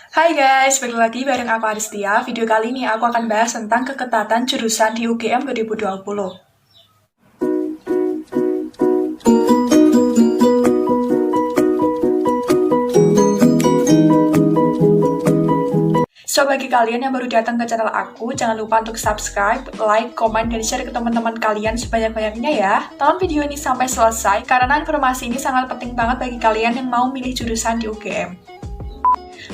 Hai guys, balik lagi bareng aku Aristia. Video kali ini aku akan bahas tentang keketatan jurusan di UGM 2020. So, bagi kalian yang baru datang ke channel aku, jangan lupa untuk subscribe, like, komen, dan share ke teman-teman kalian sebanyak-banyaknya ya. Tonton video ini sampai selesai, karena informasi ini sangat penting banget bagi kalian yang mau milih jurusan di UGM.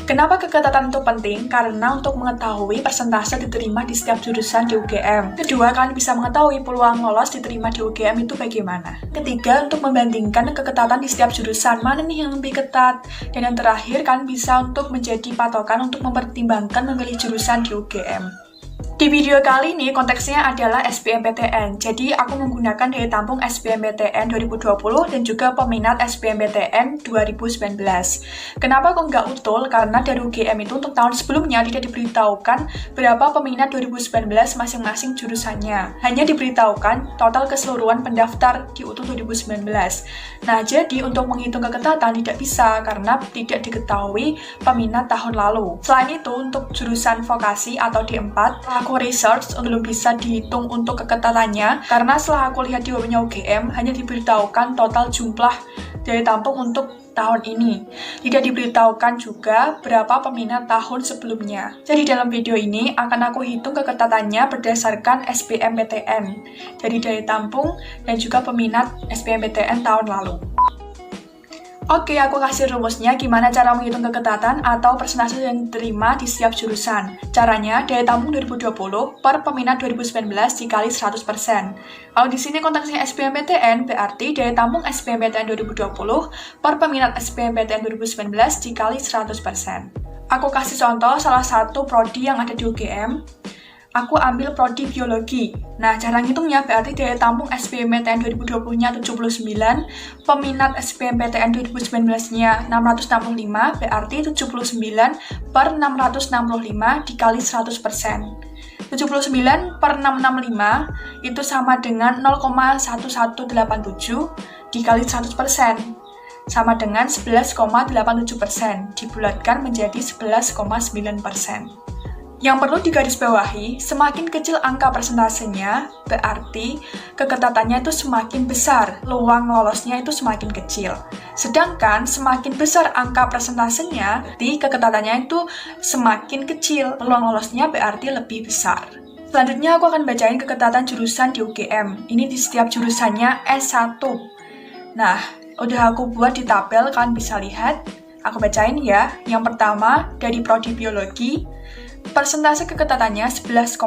Kenapa keketatan itu penting? Karena untuk mengetahui persentase diterima di setiap jurusan di UGM. Kedua, kalian bisa mengetahui peluang lolos diterima di UGM itu bagaimana. Ketiga, untuk membandingkan keketatan di setiap jurusan, mana nih yang lebih ketat. Dan yang terakhir, kalian bisa untuk menjadi patokan untuk mempertimbangkan memilih jurusan di UGM. Di video kali ini konteksnya adalah SBMPTN, jadi aku menggunakan daya tampung SBMPTN 2020 dan juga peminat SBMPTN 2019. Kenapa kok nggak utuh? Karena dari UGM itu untuk tahun sebelumnya tidak diberitahukan berapa peminat 2019 masing-masing jurusannya. Hanya diberitahukan total keseluruhan pendaftar di UTU 2019. Nah, jadi untuk menghitung keketatan tidak bisa karena tidak diketahui peminat tahun lalu. Selain itu, untuk jurusan vokasi atau D4, aku research belum bisa dihitung untuk keketatannya karena setelah aku lihat di webnya UGM hanya diberitahukan total jumlah daya tampung untuk tahun ini. Tidak diberitahukan juga berapa peminat tahun sebelumnya. Jadi dalam video ini akan aku hitung keketatannya berdasarkan SBMPTN, jadi daya tampung dan juga peminat SBMPTN tahun lalu. Oke, aku kasih rumusnya gimana cara menghitung keketatan atau persentase yang diterima di setiap jurusan. Caranya, daya tampung 2020 per peminat 2019 dikali 100%. Kalau di sini konteksnya SBMPTN, berarti daya tampung SBMPTN 2020 per peminat SBMPTN 2019 dikali 100%. Aku kasih contoh salah satu prodi yang ada di UGM. Aku ambil prodi biologi. Nah, cara ngitungnya berarti daya tampung SBMPTN 2020-nya 79, peminat SBMPTN 2019-nya 665, berarti 79 per 665 dikali 100%. 79 per 665 itu sama dengan 0,1187 dikali 100%. Sama dengan 11,87%, dibulatkan menjadi 11,9%. Yang perlu digarisbawahi, semakin kecil angka persentasenya, berarti keketatannya itu semakin besar, peluang lolosnya itu semakin kecil. Sedangkan semakin besar angka persentasenya, berarti keketatannya itu semakin kecil, peluang lolosnya berarti lebih besar. Selanjutnya aku akan bacain keketatan jurusan di UGM. Ini di setiap jurusannya S1. Nah, udah aku buat di tabel, kalian bisa lihat. Aku bacain ya. Yang pertama, dari prodi biologi, persentase keketatannya 11,9%,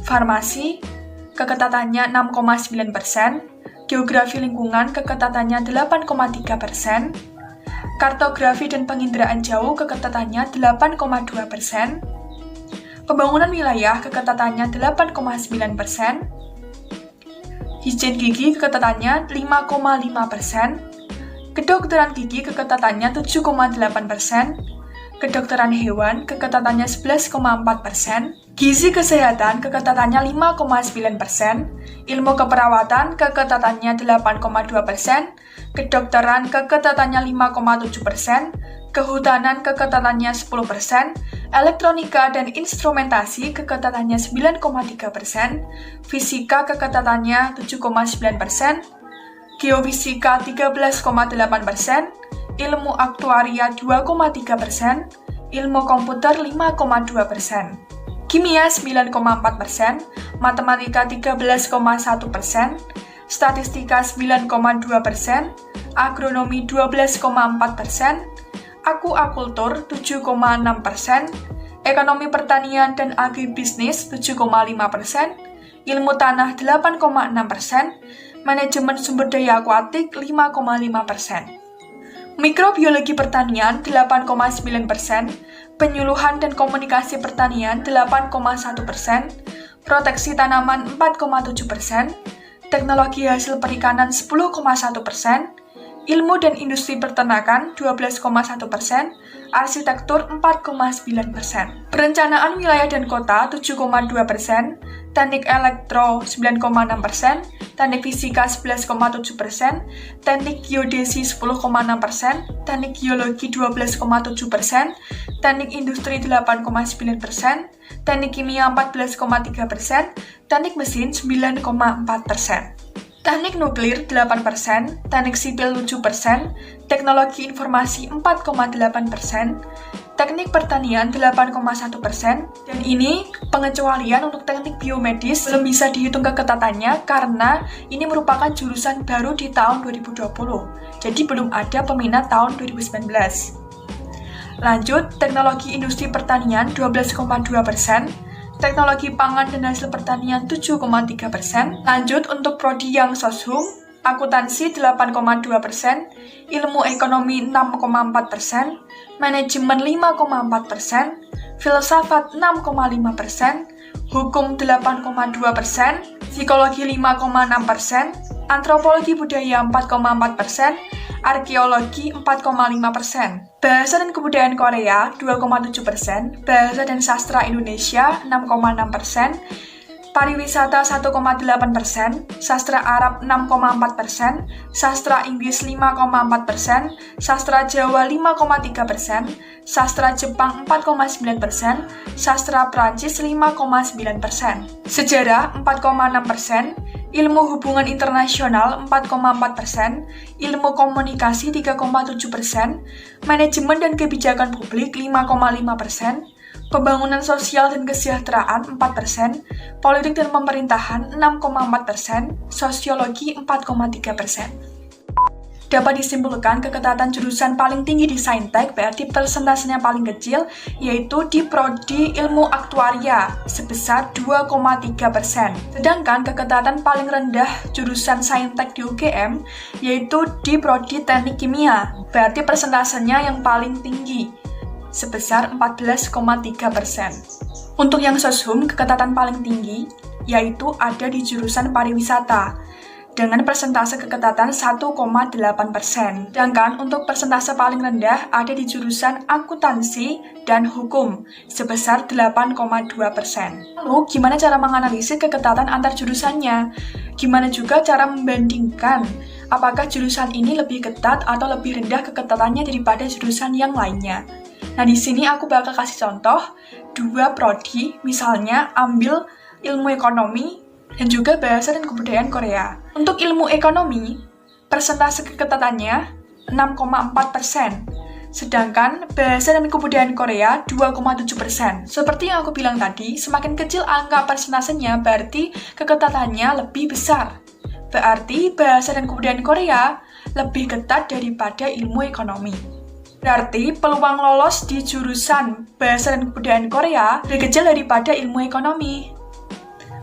farmasi keketatannya 6,9%, geografi lingkungan keketatannya 8,3%, kartografi dan penginderaan jauh keketatannya 8,2%, pembangunan wilayah keketatannya 8,9%, higien gigi keketatannya 5,5%, kedokteran gigi keketatannya 7,8%, kedokteran hewan keketatannya 11,4%, gizi kesehatan keketatannya 5,9%, ilmu keperawatan keketatannya 8,2%, kedokteran keketatannya 5,7%, kehutanan keketatannya 10%, elektronika dan instrumentasi keketatannya 9,3%, fisika keketatannya 7,9%, geofisika 13,8%, ilmu aktuaria 2,3%, ilmu komputer 5,2%, kimia 9,4%, matematika 13,1%, statistika 9,2%, agronomi 12,4%, akuakultur 7,6%, ekonomi pertanian dan agribisnis 7,5%, ilmu tanah 8,6%, manajemen sumber daya akuatik 5,5%. Mikrobiologi pertanian 8,9%, penyuluhan dan komunikasi pertanian 8,1%, proteksi tanaman 4,7%, teknologi hasil perikanan 10,1%, ilmu dan industri peternakan 12,1%, arsitektur 4,9%, perencanaan wilayah dan kota 7,2%, teknik elektro 9,6%, teknik fisika 11,7%, teknik geodesi 10,6%, teknik geologi 12,7%, teknik industri 8,9%, teknik kimia 14,3%, teknik mesin 9,4%. Teknik nuklir 8%, teknik sipil 7%, teknologi informasi 4,8%, teknik pertanian 8,1%, dan ini pengecualian untuk teknik biomedis belum bisa dihitung keketatannya karena ini merupakan jurusan baru di tahun 2020, jadi belum ada peminat tahun 2019. Lanjut, teknologi industri pertanian 12,2%, teknologi pangan dan hasil pertanian 7,3%. Lanjut untuk prodi yang soshum, akuntansi 8,2%, ilmu ekonomi 6,4%, manajemen 5,4%, filsafat 6,5%, hukum 8,2%, psikologi 5,6%, antropologi budaya 4,4%, arkeologi 4,5%, bahasa dan kebudayaan Korea 2,7%, bahasa dan sastra Indonesia 6,6%, pariwisata 1,8%, sastra Arab 6,4%, sastra Inggris 5,4%, sastra Jawa 5,3%, sastra Jepang 4,9%, sastra Prancis 5,9%, sejarah 4,6%, ilmu hubungan internasional 4,4%, ilmu komunikasi 3,7%, manajemen dan kebijakan publik 5,5%, pembangunan sosial dan kesejahteraan 4%, politik dan pemerintahan 6,4%, sosiologi 4,3%. Dapat disimpulkan keketatan jurusan paling tinggi di Saintek berarti persentasenya paling kecil, yaitu di prodi ilmu aktuaria sebesar 2,3%. Sedangkan keketatan paling rendah jurusan Saintek di UGM yaitu di prodi teknik kimia, berarti persentasenya yang paling tinggi sebesar 14,3%. Untuk yang soshum, keketatan paling tinggi yaitu ada di jurusan pariwisata dengan persentase keketatan 1,8%. Sedangkan untuk persentase paling rendah ada di jurusan akuntansi dan hukum sebesar 8,2%. Lalu, gimana cara menganalisis keketatan antar jurusannya? Gimana juga cara membandingkan apakah jurusan ini lebih ketat atau lebih rendah keketatannya daripada jurusan yang lainnya? Nah, di sini aku bakal kasih contoh dua prodi, misalnya ambil ilmu ekonomi dan juga bahasa dan kebudayaan Korea. Untuk ilmu ekonomi, persentase keketatannya 6,4%, sedangkan bahasa dan kebudayaan Korea 2,7%. Seperti yang aku bilang tadi, semakin kecil angka persentasenya berarti keketatannya lebih besar. Berarti bahasa dan kebudayaan Korea lebih ketat daripada ilmu ekonomi. Berarti peluang lolos di jurusan bahasa dan kebudayaan Korea lebih kecil daripada ilmu ekonomi.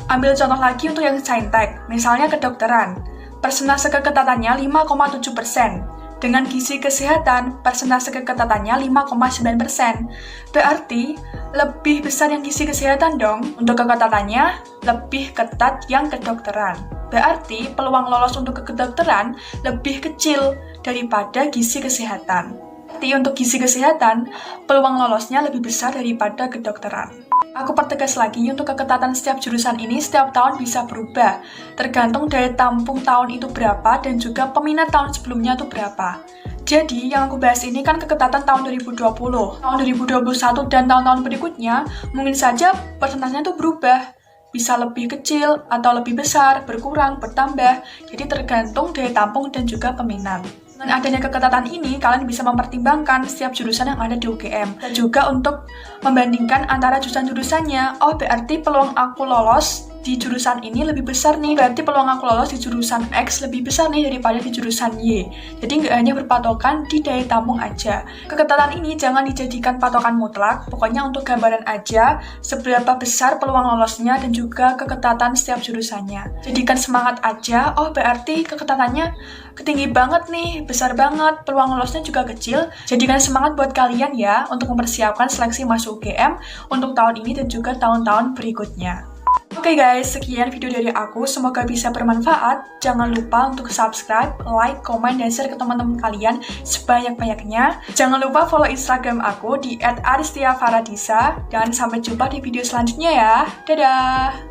Ambil contoh lagi untuk yang Saintek, misalnya kedokteran. Persentase keketatannya 5,7%. Dengan gizi kesehatan, persentase keketatannya 5,9%. Berarti, lebih besar yang gizi kesehatan dong. Untuk keketatannya, lebih ketat yang kedokteran. Berarti, peluang lolos untuk kedokteran lebih kecil daripada gizi kesehatan. Berarti, untuk gizi kesehatan, peluang lolosnya lebih besar daripada kedokteran. Aku pertegas lagi, untuk keketatan setiap jurusan ini setiap tahun bisa berubah, tergantung daya tampung tahun itu berapa dan juga peminat tahun sebelumnya itu berapa. Jadi, yang aku bahas ini kan keketatan tahun 2020, tahun 2021 dan tahun-tahun berikutnya, mungkin saja persentasenya itu berubah. Bisa lebih kecil atau lebih besar, berkurang, bertambah, jadi tergantung daya tampung dan juga peminat. Dengan adanya keketatan ini, kalian bisa mempertimbangkan setiap jurusan yang ada di UGM. Dan juga untuk membandingkan antara jurusan-jurusannya. Oh, berarti peluang aku lolos di jurusan ini lebih besar nih. Berarti peluang aku lolos di jurusan X lebih besar nih daripada di jurusan Y. Jadi nggak hanya berpatokan di daya tampung aja. Keketatan ini jangan dijadikan patokan mutlak. Pokoknya untuk gambaran aja seberapa besar peluang lolosnya dan juga keketatan setiap jurusannya. Jadikan semangat aja. Oh, berarti keketatannya tinggi banget nih, besar banget, peluang lolosnya juga kecil. Jadikan semangat buat kalian ya untuk mempersiapkan seleksi masuk UGM untuk tahun ini dan juga tahun-tahun berikutnya. Oke guys, sekian video dari aku, semoga bisa bermanfaat. Jangan lupa untuk subscribe, like, komen, dan share ke teman-teman kalian sebanyak-banyaknya. Jangan lupa follow Instagram aku di @aristiafaradisa, dan sampai jumpa di video selanjutnya ya. Dadah!